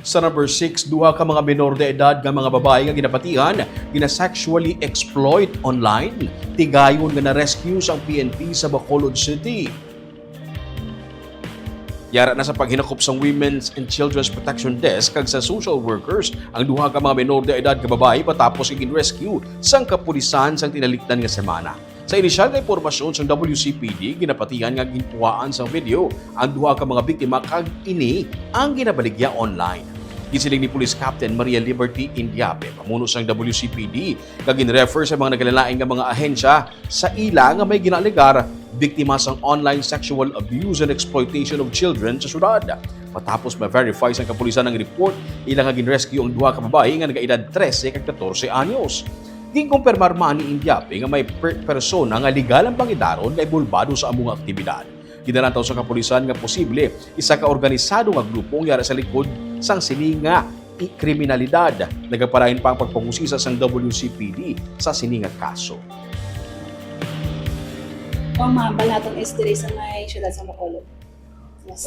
Sa number 6, duha ka mga menor de edad nga mga babae nga ginapatihan gina-sexually exploit online. Tigayon nga na-rescue sa PNP sa Bacolod City. Yara na sa paghinakop sa Women's and Children's Protection Desk kag sa social workers ang duha ka mga menor de edad nga babae patapos gin-rescue sang kapulisan sang tinalikdan nga semana. Sa inisyal nga impormasyon sa WCPD, ginapatihan nga ginpuhaan sa video ang duha ka mga biktima kag ini ang ginabaligya online. Gisiling ni Police Captain Maria Liberty Indiape, pamuno sang WCPD, kag gin-refer sa mga nagalalaing nga mga ahensya sa ila nga may ginaligar biktima sang online sexual abuse and exploitation of children sa syudad. Matapos ma-verify sang kapulisan ang report, ilang nga gin-rescue ang duha ka babae nga nagaedad 13 kag 14 anyos. Ginkumpirmar man ni Indiape nga may persona nga legal ang pangidaron nga ibulbado sa among aktibidad. Ginalantaw sa kapulisan nga posible isa ka organisado nga grupo nga yara sa likod sang sininga kriminalidad. Nagaparahin pa ang pagpangusisa sang WCPD sa sininga kaso. Ang mga balatong is diri sa may siyudad sa Bacolod. Yes.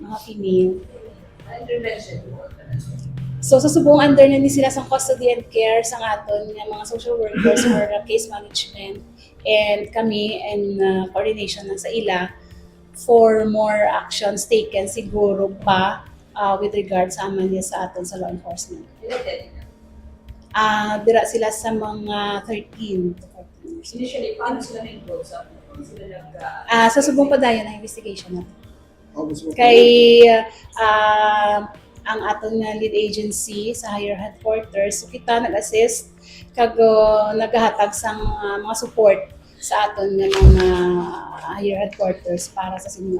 Mga female. Intervention. So sa subong under na ni sila sa custody and care sa aton nga mga social workers or case management and kami and coordination na sa ila for more actions taken siguro pa with regard sa aman niya sa aton sa law enforcement. Dira sila sa mga 13 to 14 years. Initially, paano sila na-involve sa sila Sa subong pa dayon na investigation natin. Kay ang aton nga lead agency sa higher headquarters, so kita nag-assist kag naghahatag sang mga support sa aton nga mga higher headquarters para sa sininga